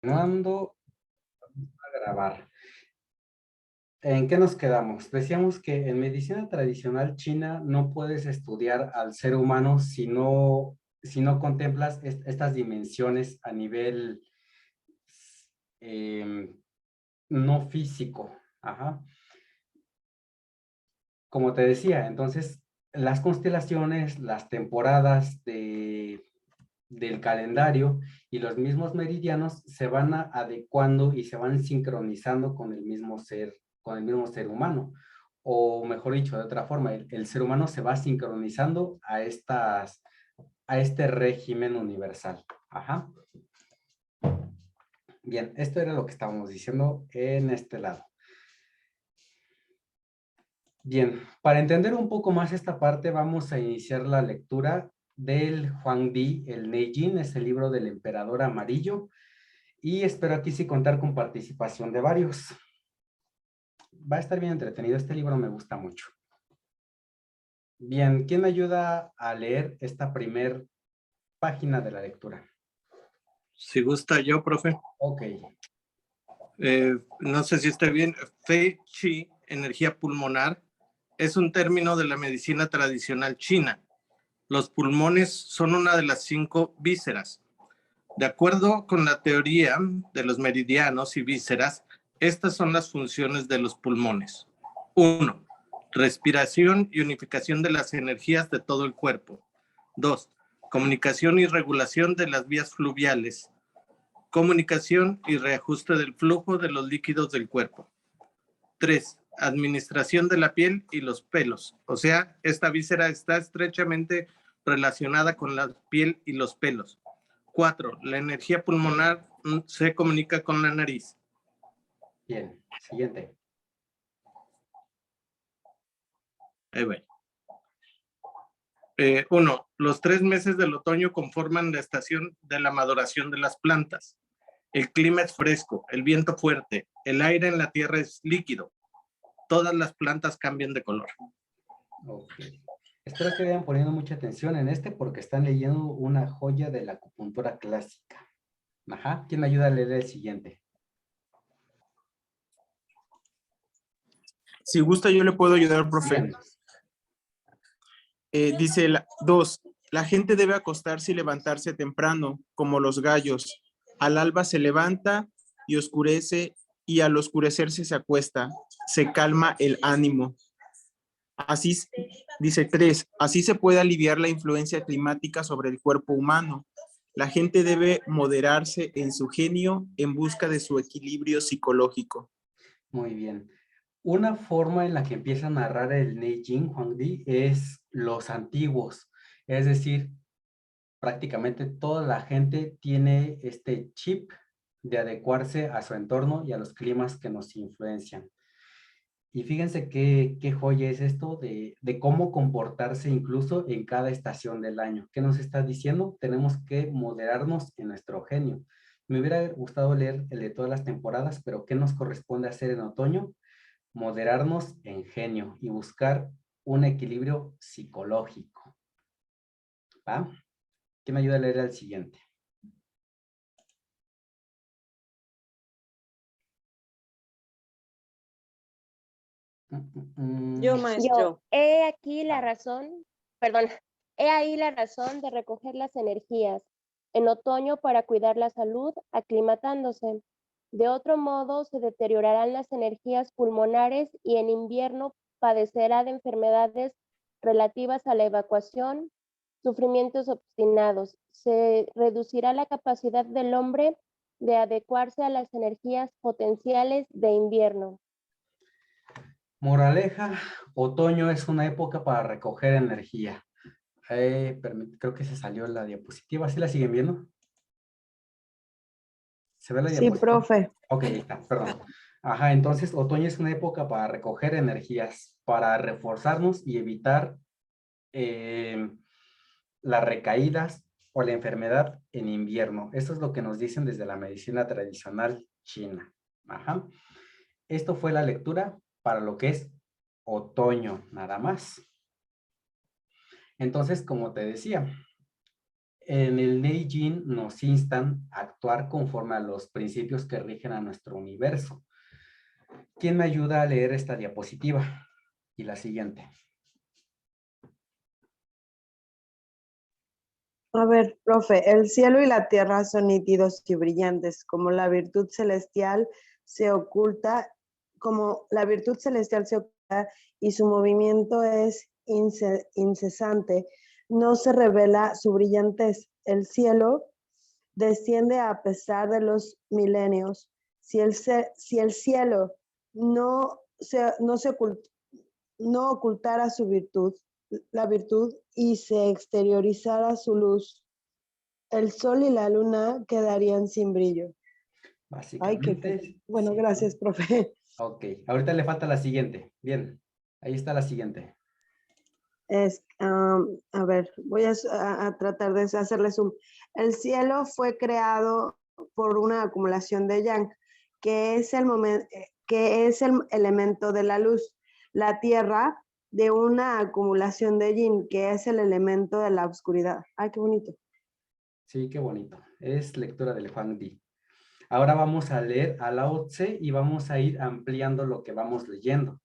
Continuando a grabar. ¿En qué nos quedamos? Decíamos que en medicina tradicional china no puedes estudiar al ser humano si no contemplas estas dimensiones a nivel em, no físico. Ajá. Como te decía, entonces las constelaciones, las temporadas del calendario y los mismos meridianos se van adecuando y se van sincronizando con el mismo ser humano. O mejor dicho, de otra forma, el ser humano se va sincronizando a este régimen universal. Ajá. Bien, esto era lo que estábamos diciendo en este lado. Bien, para entender un poco más esta parte, vamos a iniciar la lectura del Huangdi, el Neijin, es el libro del emperador amarillo, y espero aquí sí contar con participación de varios. Va a estar bien entretenido, este libro me gusta mucho. Bien, ¿quién me ayuda a leer esta primer página de la lectura? Si gusta yo, profe. Ok. No sé si esté bien. Fei Qi, energía pulmonar, es un término de la medicina tradicional china. Los pulmones son una de las 5 vísceras. De acuerdo con la teoría de los meridianos y vísceras, estas son las funciones de los pulmones. 1. Respiración y unificación de las energías de todo el cuerpo. 2. Comunicación y regulación de las vías fluviales. Comunicación y reajuste del flujo de los líquidos del cuerpo. 3. Administración de la piel y los pelos. O sea, esta víscera está estrechamente relacionada con la piel y los pelos. 4. La energía pulmonar se comunica con la nariz. Bien, siguiente. Ahí va. 1. Los 3 meses del otoño conforman la estación de la maduración de las plantas. El clima es fresco, el viento fuerte, el aire en la tierra es líquido. Todas las plantas cambian de color. Ok. Espero que vayan poniendo mucha atención en este porque están leyendo una joya de la acupuntura clásica. Ajá. ¿Quién me ayuda a leer el siguiente? Si gusta, yo le puedo ayudar, profe. Bien. Dice 2. La gente debe acostarse y levantarse temprano, como los gallos. Al alba se levanta y oscurece, y al oscurecerse se acuesta. Se calma el ánimo. Así, dice 3. Así se puede aliviar la influencia climática sobre el cuerpo humano. La gente debe moderarse en su genio en busca de su equilibrio psicológico. Muy bien. Una forma en la que empieza a narrar el Neijing Huangdi es los antiguos, es decir, prácticamente toda la gente tiene este chip de adecuarse a su entorno y a los climas que nos influencian. Y fíjense qué joya es esto de cómo comportarse incluso en cada estación del año. ¿Qué nos está diciendo? Tenemos que moderarnos en nuestro genio. Me hubiera gustado leer el de todas las temporadas, pero ¿qué nos corresponde hacer en otoño? Moderarnos en genio y buscar un equilibrio psicológico. ¿Va? ¿Quién me ayuda a leer el siguiente? Yo, maestro. He aquí la razón, perdón, he ahí la razón de recoger las energías en otoño para cuidar la salud, aclimatándose. De otro modo, se deteriorarán las energías pulmonares y en invierno padecerá de enfermedades relativas a la evacuación, sufrimientos obstinados. Se reducirá la capacidad del hombre de adecuarse a las energías potenciales de invierno. Moraleja, otoño es una época para recoger energía. Creo que se salió la diapositiva. ¿Sí la siguen viendo? ¿Se ve la Sí, diapositiva? profe. Ok, ahí está, perdón. Ajá, entonces otoño es una época para recoger energías, para reforzarnos y evitar las recaídas o la enfermedad en invierno. Esto es lo que nos dicen desde la medicina tradicional china. Ajá. Esto fue la lectura para lo que es otoño, nada más. Entonces, como te decía, En el Neijing nos instan a actuar conforme a los principios que rigen a nuestro universo. ¿Quién me ayuda a leer esta diapositiva? Y la siguiente. A ver, profe, el cielo y la tierra son nítidos y brillantes, como la virtud celestial se oculta, y su movimiento es incesante, no se revela su brillantez. El cielo desciende a pesar de los milenios. Si el cielo no ocultara su virtud, la virtud, y se exteriorizara su luz, el sol y la luna quedarían sin brillo. Ay, Básicamente. bueno, sí. gracias, profe. Ok, ahorita le falta la siguiente. Bien, ahí está la siguiente. A ver, voy a tratar de hacerle zoom. El cielo fue creado por una acumulación de yang, que es el elemento de la luz. La tierra de una acumulación de yin, que es el elemento de la oscuridad. Ay, qué bonito. Sí, qué bonito. Es lectura del Huang Di. Ahora vamos a leer a Lao Tse y vamos a ir ampliando lo que vamos leyendo.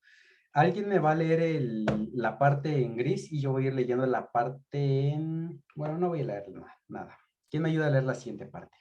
Alguien me va a leer la parte en gris y yo voy a ir leyendo la parte en... Bueno, no voy a leer nada. ¿Quién me ayuda a leer la siguiente parte?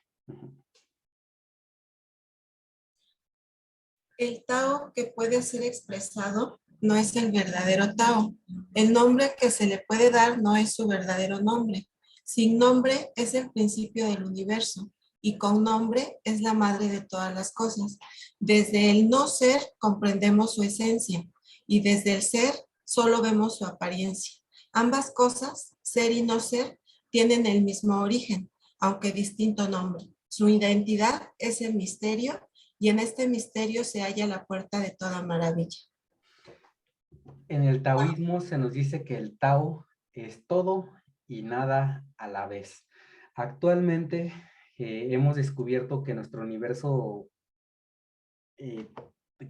El Tao que puede ser expresado no es el verdadero Tao. El nombre que se le puede dar no es su verdadero nombre. Sin nombre es el principio del universo y con nombre es la madre de todas las cosas. Desde el no ser comprendemos su esencia y desde el ser solo vemos su apariencia. Ambas cosas, ser y no ser, tienen el mismo origen, aunque distinto nombre. Su identidad es el misterio y en este misterio se halla la puerta de toda maravilla. En el taoísmo se nos dice que el Tao es todo y nada a la vez. Actualmente hemos descubierto que nuestro universo,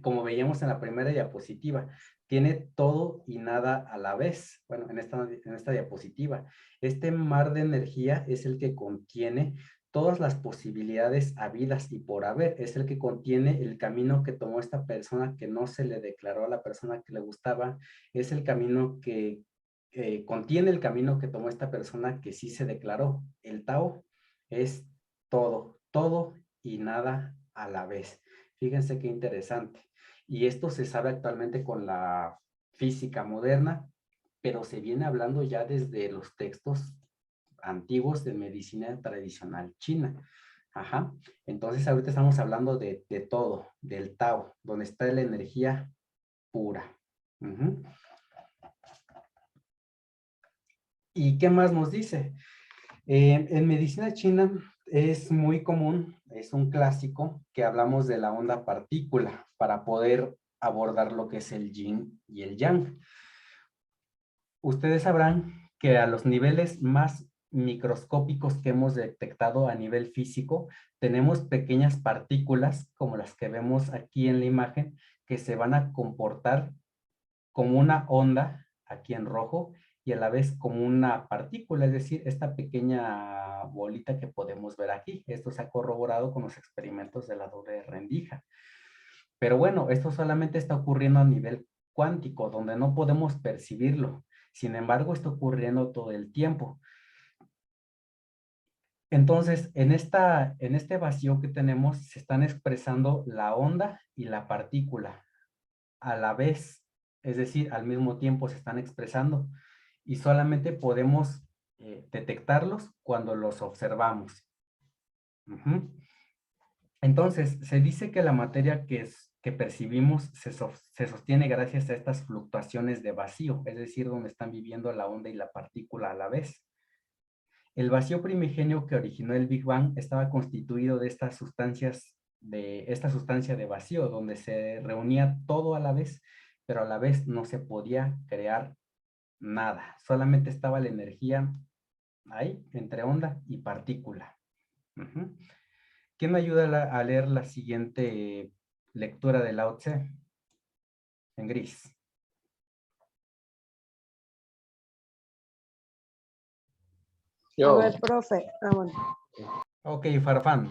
como veíamos en la primera diapositiva, tiene todo y nada a la vez. Bueno, en esta diapositiva. Este mar de energía es el que contiene todas las posibilidades habidas y por haber. Es el que contiene el camino que tomó esta persona que no se le declaró a la persona que le gustaba. Es el camino que contiene el camino que tomó esta persona que sí se declaró. El Tao es todo, todo y nada a la vez. Fíjense qué interesante. Y esto se sabe actualmente con la física moderna, pero se viene hablando ya desde los textos antiguos de medicina tradicional china. Ajá. Entonces ahorita estamos hablando de todo, del Tao, donde está la energía pura. Uh-huh. ¿Y qué más nos dice? En medicina china es muy común, es un clásico que hablamos de la onda partícula para poder abordar lo que es el yin y el yang. Ustedes sabrán que a los niveles más microscópicos que hemos detectado a nivel físico, tenemos pequeñas partículas como las que vemos aquí en la imagen que se van a comportar como una onda aquí en rojo y a la vez como una partícula, es decir, esta pequeña bolita que podemos ver aquí. Esto se ha corroborado con los experimentos de la doble rendija. Pero bueno, esto solamente está ocurriendo a nivel cuántico, donde no podemos percibirlo. Sin embargo, está ocurriendo todo el tiempo. Entonces, en este vacío que tenemos, se están expresando la onda y la partícula a la vez, es decir, al mismo tiempo se están expresando y solamente podemos detectarlos cuando los observamos. Uh-huh. Entonces, se dice que la materia que percibimos se sostiene gracias a estas fluctuaciones de vacío, es decir, donde están viviendo la onda y la partícula a la vez. El vacío primigenio que originó el Big Bang estaba constituido de esta sustancia de vacío, donde se reunía todo a la vez, pero a la vez no se podía crear nada. Solamente estaba la energía ahí, entre onda y partícula. Uh-huh. ¿Quién me ayuda a leer la siguiente lectura de Lao Tse? En gris. A ver, profe. Ah, bueno. Ok, Farfán.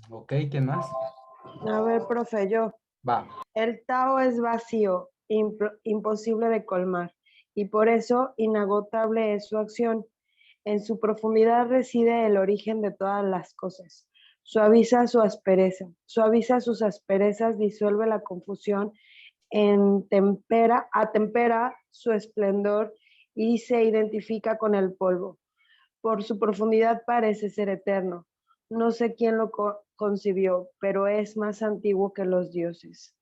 Ok, ¿quién más? A ver, profe, yo. Va. El Tao es vacío, imposible de colmar, y por eso inagotable es su acción. En su profundidad reside el origen de todas las cosas. Suaviza su aspereza, suaviza sus asperezas, disuelve la confusión, atempera su esplendor y se identifica con el polvo. Por su profundidad parece ser eterno. No sé quién lo concibió, pero es más antiguo que los dioses.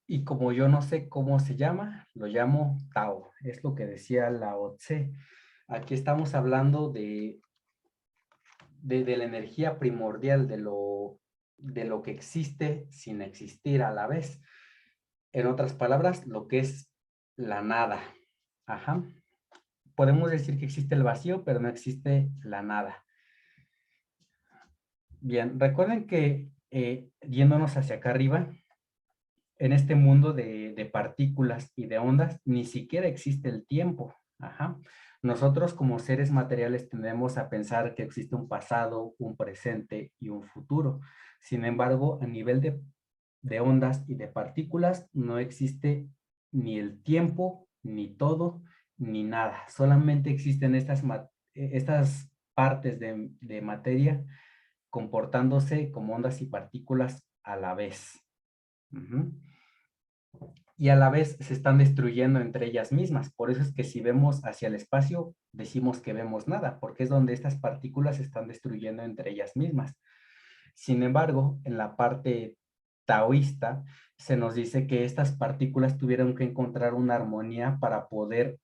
Y como yo no sé cómo se llama, lo llamo Tao. Es lo que decía Lao Tse. Aquí estamos hablando de la energía primordial, de lo que existe sin existir a la vez. En otras palabras, lo que es la nada. Ajá. Podemos decir que existe el vacío, pero no existe la nada. Bien, recuerden que yéndonos hacia acá arriba, en este mundo de partículas y de ondas, ni siquiera existe el tiempo. Ajá. Nosotros como seres materiales tendemos a pensar que existe un pasado, un presente y un futuro. Sin embargo, a nivel de ondas y de partículas no existe ni el tiempo, ni todo, ni nada. Solamente existen estas partes de materia comportándose como ondas y partículas a la vez. Ujú. Y a la vez se están destruyendo entre ellas mismas. Por eso es que si vemos hacia el espacio, decimos que vemos nada, porque es donde estas partículas se están destruyendo entre ellas mismas. Sin embargo, en la parte taoísta, se nos dice que estas partículas tuvieron que encontrar una armonía para poder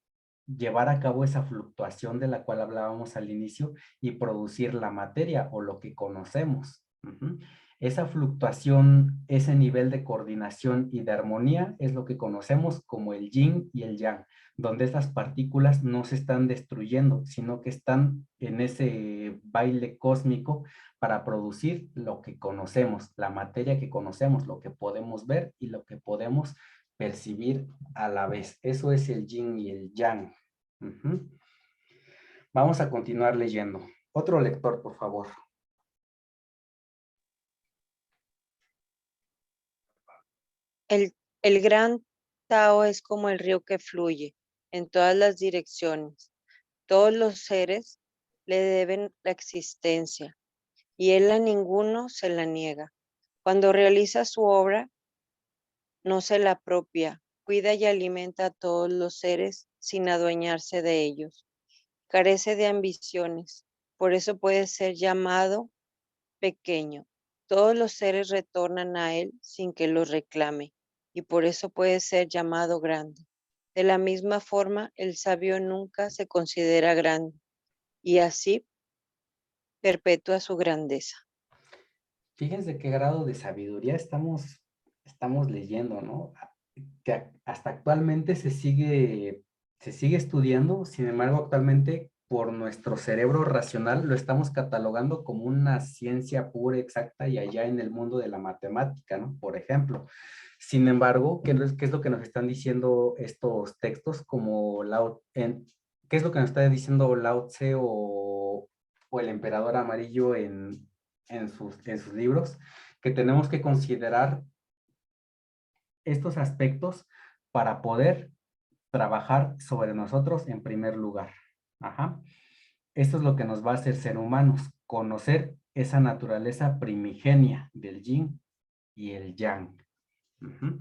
llevar a cabo esa fluctuación de la cual hablábamos al inicio y producir la materia o lo que conocemos. Ujú. Esa fluctuación, ese nivel de coordinación y de armonía es lo que conocemos como el yin y el yang, donde estas partículas no se están destruyendo, sino que están en ese baile cósmico para producir lo que conocemos, la materia que conocemos, lo que podemos ver y lo que podemos percibir a la vez. Eso es el yin y el yang. Ujú. Vamos a continuar leyendo. Otro lector, por favor. El gran Tao es como el río que fluye en todas las direcciones. Todos los seres le deben la existencia y él a ninguno se la niega. Cuando realiza su obra, no se la apropia, cuida y alimenta a todos los seres sin adueñarse de ellos. Carece de ambiciones, por eso puede ser llamado pequeño. Todos los seres retornan a él sin que los reclame, y por eso puede ser llamado grande. De la misma forma, el sabio nunca se considera grande, y así perpetúa su grandeza. Fíjense qué grado de sabiduría estamos leyendo, ¿no? Que hasta actualmente se sigue estudiando, sin embargo, actualmente por nuestro cerebro racional lo estamos catalogando como una ciencia pura, exacta y allá en el mundo de la matemática, ¿no? Por ejemplo. Sin embargo, ¿qué es lo que nos están diciendo estos textos como qué es lo que nos está diciendo Lao Tse o el Emperador Amarillo en sus libros? Que tenemos que considerar estos aspectos para poder trabajar sobre nosotros en primer lugar. Ajá. Esto es lo que nos va a hacer ser humanos, conocer esa naturaleza primigenia del yin y el yang. Ujú.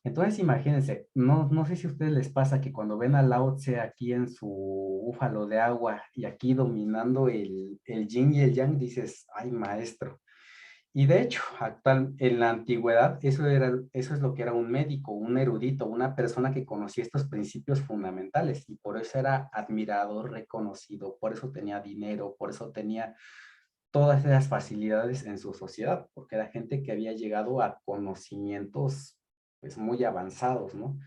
Entonces imagínense, no sé si a ustedes les pasa que cuando ven a Lao Tse aquí en su búfalo de agua y aquí dominando el yin y el yang, dices, ay maestro. Y de hecho, en la antigüedad, eso es lo que era un médico, un erudito, una persona que conocía estos principios fundamentales y por eso era admirado, reconocido, por eso tenía dinero, por eso tenía todas esas facilidades en su sociedad, porque era gente que había llegado a conocimientos pues muy avanzados, ¿no?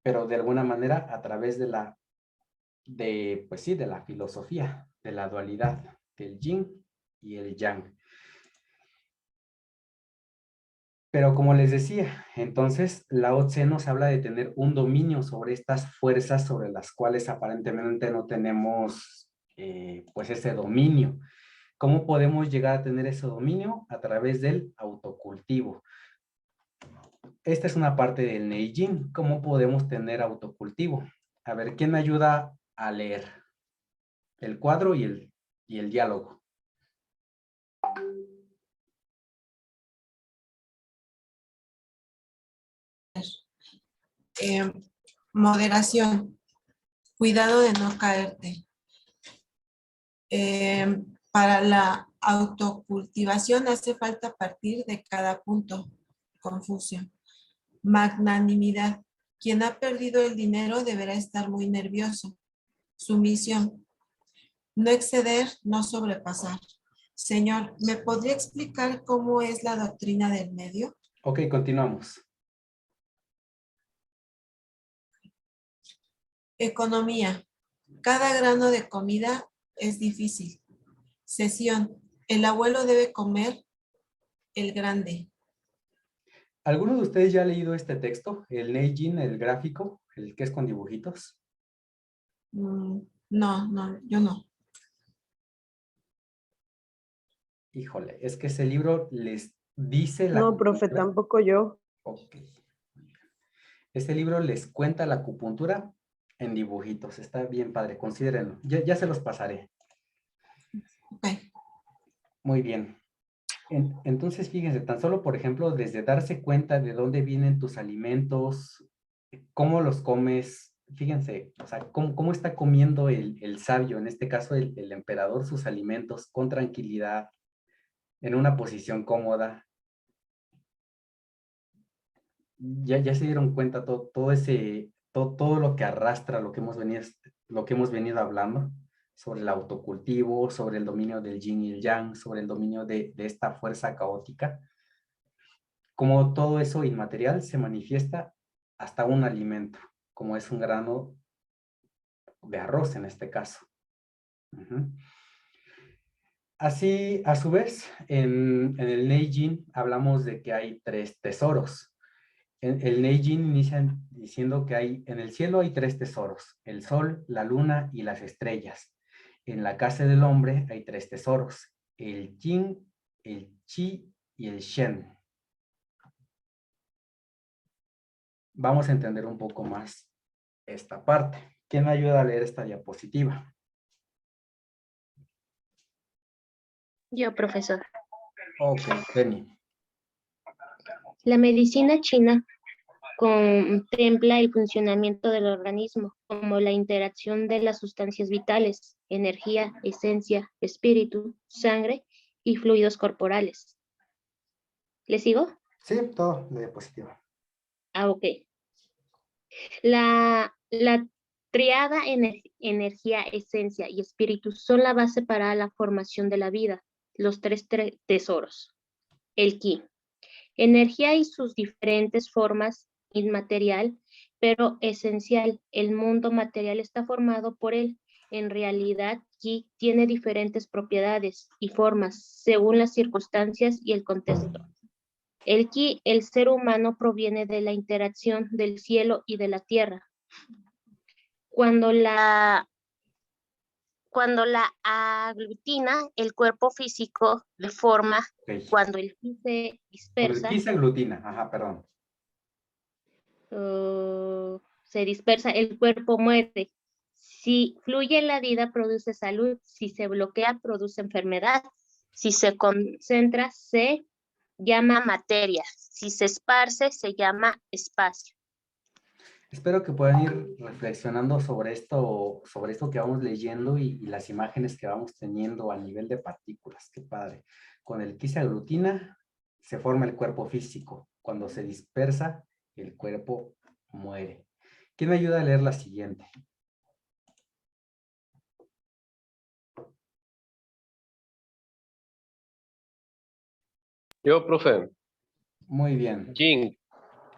Pero de alguna manera a través pues sí, de la filosofía, de la dualidad, del yin y el yang. Pero como les decía, entonces Lao Tse nos habla de tener un dominio sobre estas fuerzas sobre las cuales aparentemente no tenemos pues ese dominio. ¿Cómo podemos llegar a tener ese dominio? A través del autocultivo. Esta es una parte del Neijing. ¿Cómo podemos tener autocultivo? A ver, ¿quién me ayuda a leer el cuadro y el diálogo? Moderación, cuidado de no caerte. Para la autocultivación hace falta partir de cada punto. Confucio. Magnanimidad. Quien ha perdido el dinero deberá estar muy nervioso. Sumisión. No exceder, no sobrepasar. Señor, ¿me podría explicar cómo es la doctrina del medio? Ok, continuamos. Economía. Cada grano de comida es difícil. Sesión. El abuelo debe comer el grande. ¿Alguno de ustedes ya ha leído este texto? El Neijing, el gráfico, el que es con dibujitos. No, yo no. Híjole, es que ese libro les dice la No, profe, acupuntura. tampoco yo. Ok. Este libro les cuenta la acupuntura en dibujitos. Está bien padre, considérenlo. Ya se los pasaré. Ok. Muy bien. Entonces, fíjense, tan solo, por ejemplo, desde darse cuenta de dónde vienen tus alimentos, cómo los comes, fíjense, o sea, cómo está comiendo el sabio, en este caso el emperador, sus alimentos con tranquilidad, en una posición cómoda. Ya se dieron cuenta todo lo que arrastra lo que hemos venido hablando sobre el autocultivo, sobre el dominio del yin y el yang, sobre el dominio de esta fuerza caótica. Como todo eso inmaterial se manifiesta hasta un alimento, como es un grano de arroz en este caso. Ujú. Así, a su vez, en el Neijing hablamos de que hay 3 tesoros. El Neijing inicia diciendo que en el cielo hay 3 tesoros, el sol, la luna y las estrellas. En la casa del hombre hay 3 tesoros, el yin, el chi y el shen. Vamos a entender un poco más esta parte. ¿Quién me ayuda a leer esta diapositiva? Yo, profesor. Ok, Penny. La medicina china contempla el funcionamiento del organismo, como la interacción de las sustancias vitales, energía, esencia, espíritu, sangre y fluidos corporales. ¿Le sigo? Sí, todo la diapositiva. Ok. La triada energía, esencia y espíritu son la base para la formación de la vida, los 3 tesoros. El ki. Energía y sus diferentes formas, inmaterial, pero esencial. El mundo material está formado por él. En realidad, Ki tiene diferentes propiedades y formas según las circunstancias y el contexto. El Ki, el ser humano, proviene de la interacción del cielo y de la tierra. Cuando la aglutina, el cuerpo físico de forma, Okay. cuando el Ki se dispersa. Cuando el ki se aglutina, ajá, perdón. Se dispersa, el cuerpo muere. Si fluye la vida, produce salud. Si se bloquea, produce enfermedad. Si se concentra, se llama materia. Si se esparce, se llama espacio. Espero que puedan ir reflexionando sobre esto que vamos leyendo y las imágenes que vamos teniendo a nivel de partículas. Qué padre. Con el ki se aglutina, se forma el cuerpo físico. Cuando se dispersa, el cuerpo muere. ¿Quién me ayuda a leer la siguiente? Yo, profe. Muy bien. Yin,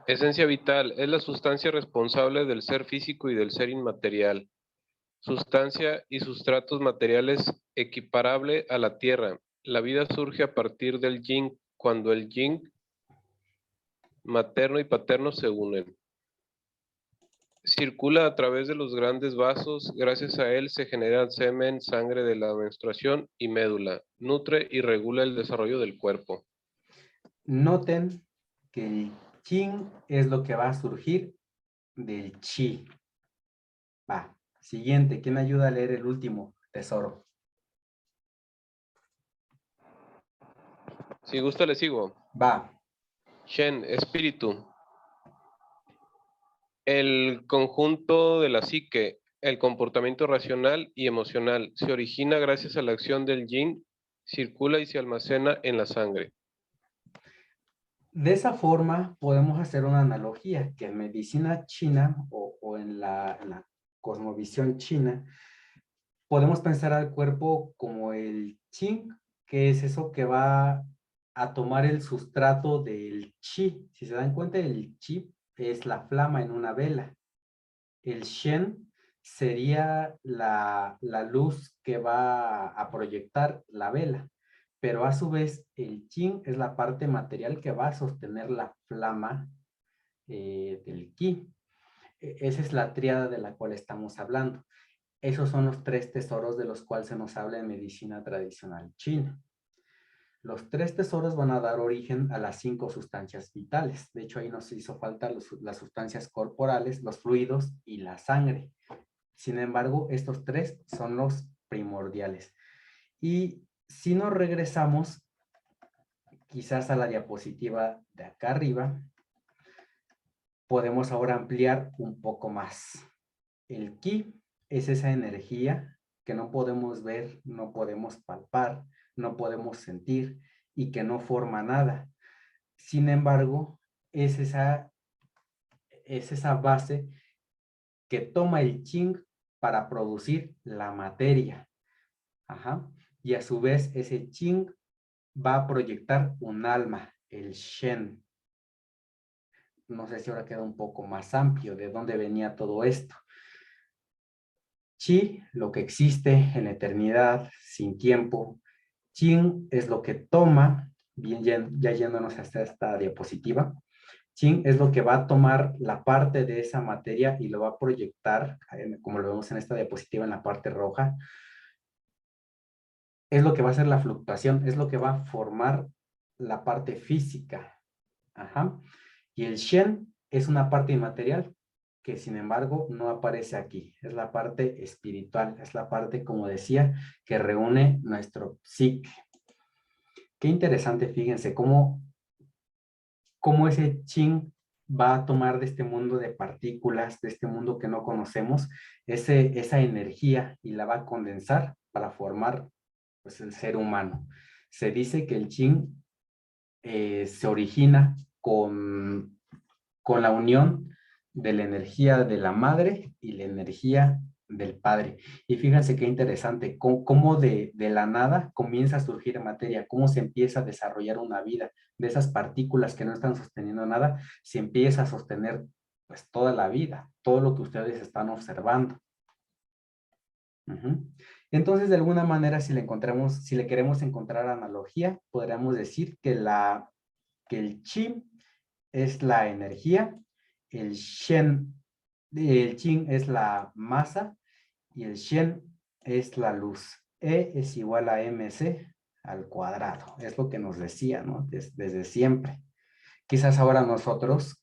esencia vital, es la sustancia responsable del ser físico y del ser inmaterial. Sustancia y sustratos materiales equiparable a la tierra. La vida surge a partir del yin, cuando el yin materno y paterno se unen. Circula a través de los grandes vasos, gracias a él se generan semen, sangre de la menstruación y médula. Nutre y regula el desarrollo del cuerpo. Noten que el yin es lo que va a surgir del chi. Va, siguiente, ¿quién ayuda a leer el último tesoro? Si gusta le sigo. Va, Shen, espíritu. El conjunto de la psique, el comportamiento racional y emocional, se origina gracias a la acción del yin, circula y se almacena en la sangre. de esa forma podemos hacer una analogía que en medicina china o en la cosmovisión china, podemos pensar al cuerpo como el qing, que es eso que va a tomar el sustrato del chi. Si se dan cuenta, el chi es la flama en una vela. El shen sería la luz que va a proyectar la vela. Pero a su vez, el qing es la parte material que va a sostener la flama del qi. Esa es la tríada de la cual estamos hablando. Esos son los 3 tesoros de los cuales se nos habla en medicina tradicional china. Los 3 tesoros van a dar origen a las 5 sustancias vitales. De hecho, ahí nos hizo falta las sustancias corporales, los fluidos y la sangre. Sin embargo, estos 3 son los primordiales. Y si nos regresamos quizás a la diapositiva de acá arriba, podemos ahora ampliar un poco más. El ki es esa energía que no podemos ver, no podemos palpar, no podemos sentir y que no forma nada. Sin embargo, es esa base que toma el qing para producir la materia. Ajá. Y a su vez, ese qing va a proyectar un alma, el shen. No sé si ahora queda un poco más amplio de dónde venía todo esto. Chi, lo que existe en la eternidad, sin tiempo. Qing es lo que toma, bien ya yéndonos hasta esta diapositiva. Qing es lo que va a tomar la parte de esa materia y lo va a proyectar, como lo vemos en esta diapositiva en la parte roja. Es lo que va a hacer la fluctuación, es lo que va a formar la parte física. Ajá. Y el Shen es una parte inmaterial que sin embargo no aparece aquí. Es la parte espiritual, es la parte, como decía, que reúne nuestro psique. Qué interesante, fíjense, cómo ese Qing va a tomar de este mundo de partículas, de este mundo que no conocemos, esa energía y la va a condensar para formar pues, el ser humano. Se dice que el Qing se origina con la unión de la energía de la madre y la energía del padre. Y fíjense qué interesante, cómo de la nada comienza a surgir materia, cómo se empieza a desarrollar una vida. De esas partículas que no están sosteniendo nada, se empieza a sostener pues toda la vida, todo lo que ustedes están observando. Entonces, de alguna manera, si le queremos encontrar analogía, podríamos decir que el chi es la energía, el qing es la masa y el shen es la luz. E es igual a mc al cuadrado. Es lo que nos decía, ¿no? Desde siempre. Quizás ahora nosotros,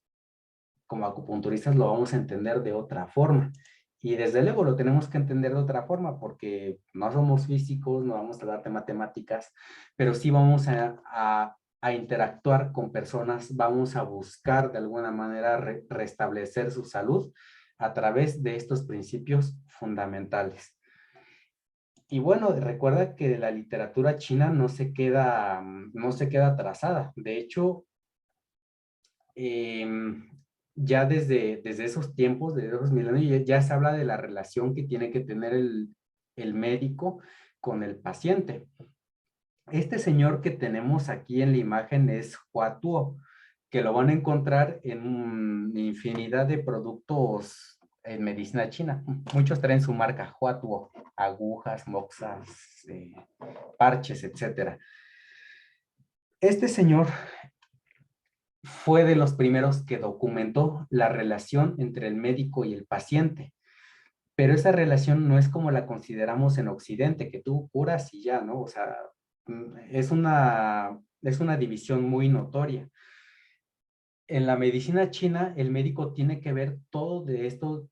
como acupunturistas, lo vamos a entender de otra forma. Y desde luego lo tenemos que entender de otra forma porque no somos físicos, no vamos a dar de matemáticas, pero sí vamos a interactuar con personas, vamos a buscar de alguna manera restablecer su salud a través de estos principios fundamentales. Y bueno, recuerda que la literatura china no se queda atrasada. De hecho, ya desde esos tiempos, desde esos milenios, ya se habla de la relación que tiene que tener el médico con el paciente. Este señor que tenemos aquí en la imagen es Hua Tuo, que lo van a encontrar en infinidad de productos en medicina china. Muchos traen su marca Hua Tuo, agujas, moxas, parches, etc. Este señor fue de los primeros que documentó la relación entre el médico y el paciente. Pero esa relación no es como la consideramos en Occidente, que tú curas y ya, ¿no? O sea, es una división muy notoria. En la medicina china, el médico tiene que ver todo de esto,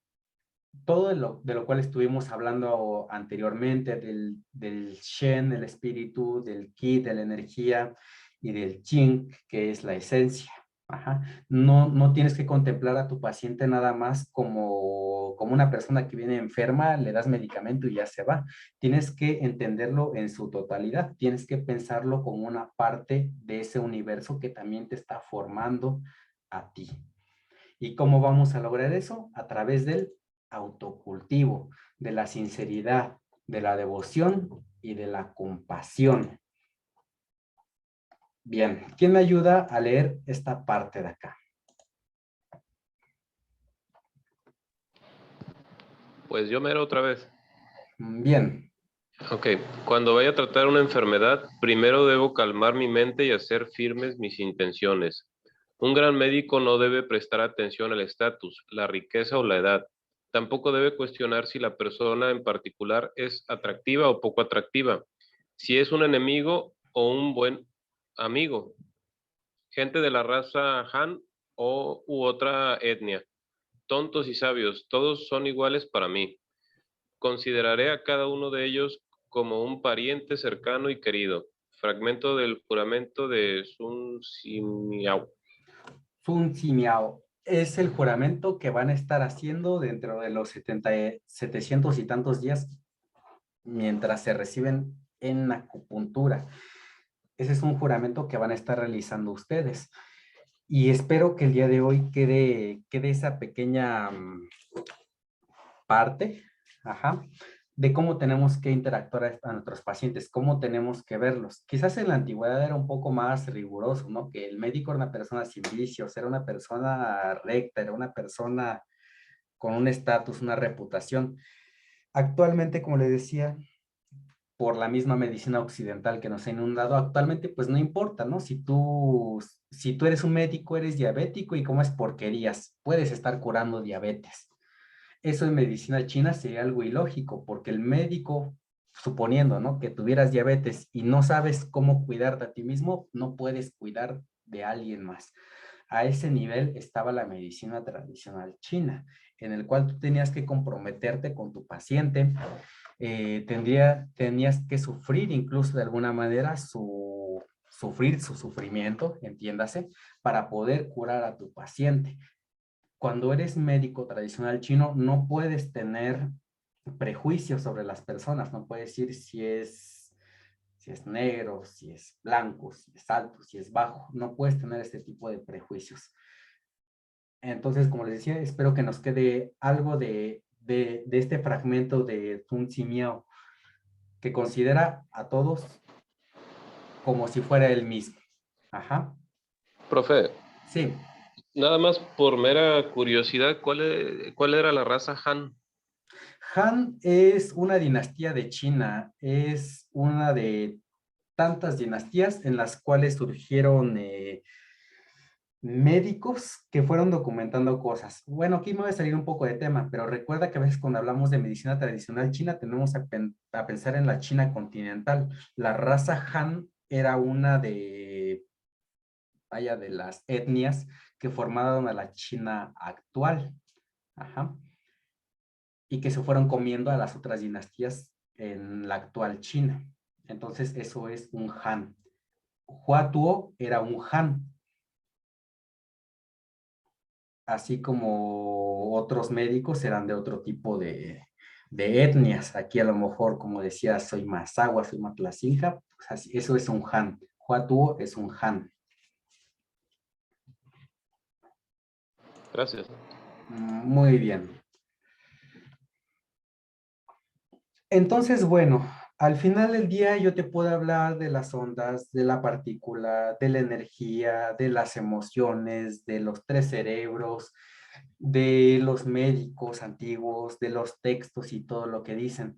todo de lo cual estuvimos hablando anteriormente, del Shen, el espíritu, del Qi, de la energía, y del Qing, que es la esencia. Ajá. No tienes que contemplar a tu paciente nada más como una persona que viene enferma, le das medicamento y ya se va. Tienes que entenderlo en su totalidad, tienes que pensarlo como una parte de ese universo que también te está formando a ti. ¿Y cómo vamos a lograr eso? A través del autocultivo, de la sinceridad, de la devoción y de la compasión. Bien, ¿quién me ayuda a leer esta parte de acá? Pues yo mero otra vez. Bien. Ok, cuando vaya a tratar una enfermedad, primero debo calmar mi mente y hacer firmes mis intenciones. Un gran médico no debe prestar atención al estatus, la riqueza o la edad. Tampoco debe cuestionar si la persona en particular es atractiva o poco atractiva, si es un enemigo o un buen amigo, gente de la raza Han u otra etnia. Tontos y sabios, todos son iguales para mí. Consideraré a cada uno de ellos como un pariente cercano y querido. Fragmento del juramento de Sun Simiao. Sun Simiao es el juramento que van a estar haciendo dentro de los 700 y tantos días mientras se reciben en acupuntura. Ese es un juramento que van a estar realizando ustedes. Y espero que el día de hoy quede esa pequeña parte, de cómo tenemos que interactuar a nuestros pacientes, cómo tenemos que verlos. Quizás en la antigüedad era un poco más riguroso, ¿no? Que el médico era una persona sin vicios, era una persona recta, era una persona con un estatus, una reputación. Actualmente, como les decía, por la misma medicina occidental que nos ha inundado actualmente, pues no importa, ¿no? Si tú eres un médico, eres diabético y comes porquerías, puedes estar curando diabetes. Eso en medicina china sería algo ilógico, porque el médico, suponiendo, ¿no?, que tuvieras diabetes y no sabes cómo cuidarte a ti mismo, no puedes cuidar de alguien más. A ese nivel estaba la medicina tradicional china, en el cual tú tenías que comprometerte con tu paciente, tenías que sufrir incluso de alguna manera sufrir su sufrimiento, entiéndase, para poder curar a tu paciente. Cuando eres médico tradicional chino, no puedes tener prejuicios sobre las personas, no puedes decir si es negro, si es blanco, si es alto, si es bajo, no puedes tener este tipo de prejuicios. Entonces, como les decía, espero que nos quede algo de este fragmento de Sun Simiao, que considera a todos como si fuera él mismo. Ajá. Profe, Sí. nada más por mera curiosidad, ¿cuál era la raza Han? Han es una dinastía de China, es una de tantas dinastías en las cuales surgieron médicos que fueron documentando cosas. Bueno, aquí me voy a salir un poco de tema, pero recuerda que a veces cuando hablamos de medicina tradicional china tenemos a pensar en la China continental. La raza Han era una de las etnias que formaron a la China actual. Ajá. Y que se fueron comiendo a las otras dinastías en la actual China. Entonces, eso es un Han. Huatuo era un Han, así como otros médicos eran de otro tipo de etnias. Aquí a lo mejor, como decía, soy Mazahua, soy Matlacinja, pues así, eso es un Han. Huatuo es un Han. Gracias. Muy bien. Entonces, bueno, al final del día yo te puedo hablar de las ondas, de la partícula, de la energía, de las emociones, de los tres cerebros, de los médicos antiguos, de los textos y todo lo que dicen.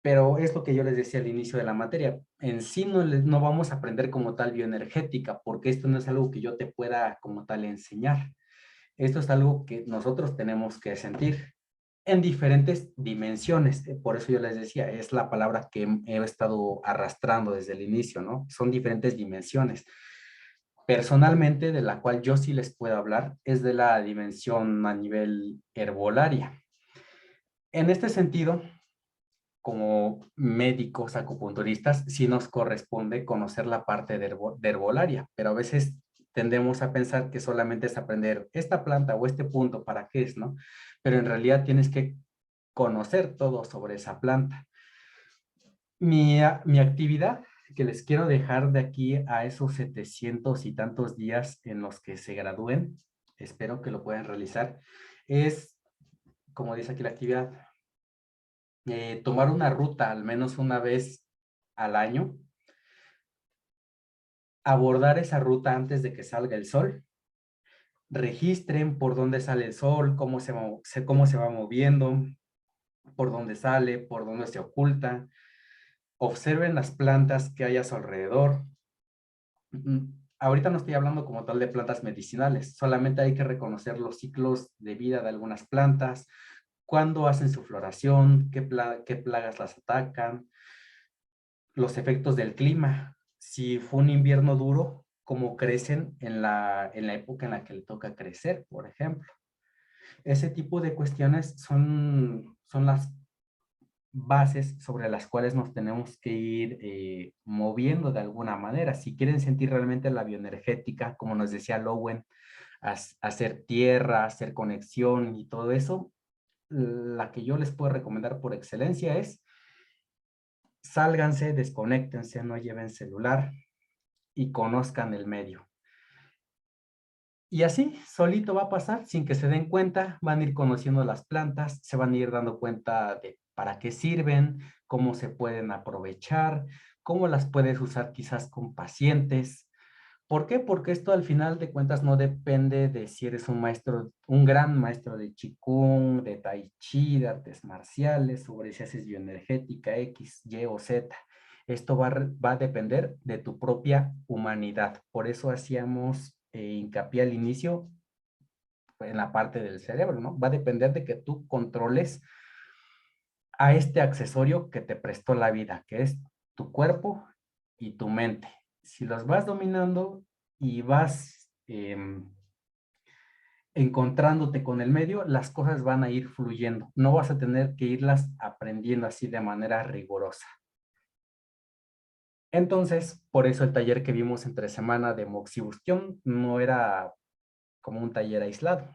Pero es lo que yo les decía al inicio de la materia. En sí no vamos a aprender como tal bioenergética, porque esto no es algo que yo te pueda como tal enseñar. Esto es algo que nosotros tenemos que sentir en diferentes dimensiones. Por eso yo les decía, es la palabra que he estado arrastrando desde el inicio, ¿no? Son diferentes dimensiones. Personalmente, de la cual yo sí les puedo hablar, es de la dimensión a nivel herbolaria. En este sentido, como médicos acupunturistas, sí nos corresponde conocer la parte de herbolaria, pero a veces tendemos a pensar que solamente es aprender esta planta o este punto para qué es, ¿no? Pero en realidad tienes que conocer todo sobre esa planta. Mi actividad que les quiero dejar de aquí a esos 700 y tantos días en los que se gradúen, espero que lo puedan realizar, es, como dice aquí la actividad, tomar una ruta al menos una vez al año, abordar esa ruta antes de que salga el sol, registren por dónde sale el sol, cómo se va moviendo, por dónde sale, por dónde se oculta, observen las plantas que hay a su alrededor. Ahorita no estoy hablando como tal de plantas medicinales, solamente hay que reconocer los ciclos de vida de algunas plantas, cuándo hacen su floración, qué plagas las atacan, los efectos del clima. Si fue un invierno duro, cómo crecen en la época en la que le toca crecer, por ejemplo. Ese tipo de cuestiones son las bases sobre las cuales nos tenemos que ir moviendo de alguna manera. Si quieren sentir realmente la bioenergética, como nos decía Lowen, hacer tierra, hacer conexión y todo eso, la que yo les puedo recomendar por excelencia es sálganse, desconéctense, no lleven celular y conozcan el medio. Y así, solito va a pasar, sin que se den cuenta, van a ir conociendo las plantas, se van a ir dando cuenta de para qué sirven, cómo se pueden aprovechar, cómo las puedes usar quizás con pacientes. ¿Por qué? Porque esto al final de cuentas no depende de si eres un maestro, un gran maestro de Qigong, de Tai Chi, de artes marciales, sobre si haces bioenergética X, Y o Z. Esto va a depender de tu propia humanidad. Por eso hacíamos hincapié al inicio en la parte del cerebro, ¿no? Va a depender de que tú controles a este accesorio que te prestó la vida, que es tu cuerpo y tu mente. Si los vas dominando y vas encontrándote con el medio, las cosas van a ir fluyendo. No vas a tener que irlas aprendiendo así de manera rigurosa. Entonces, por eso el taller que vimos entre semana de moxibustión no era como un taller aislado.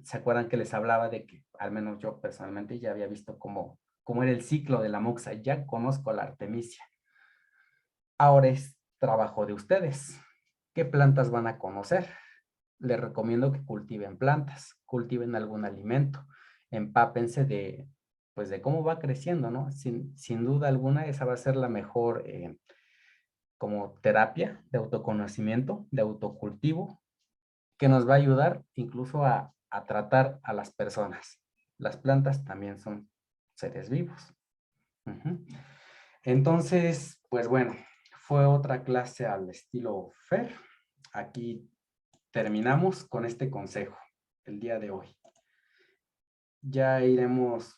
¿Se acuerdan que les hablaba de que, al menos yo personalmente, ya había visto cómo era el ciclo de la moxa? Ya conozco la artemisia. Ahora es trabajo de ustedes. ¿Qué plantas van a conocer? Les recomiendo que cultiven plantas, cultiven algún alimento, empápense de cómo va creciendo, ¿no? Sin duda alguna, esa va a ser la mejor como terapia de autoconocimiento, de autocultivo, que nos va a ayudar incluso a tratar a las personas. Las plantas también son seres vivos. Entonces, pues bueno, fue otra clase al estilo FER. Aquí terminamos con este consejo el día de hoy. Ya iremos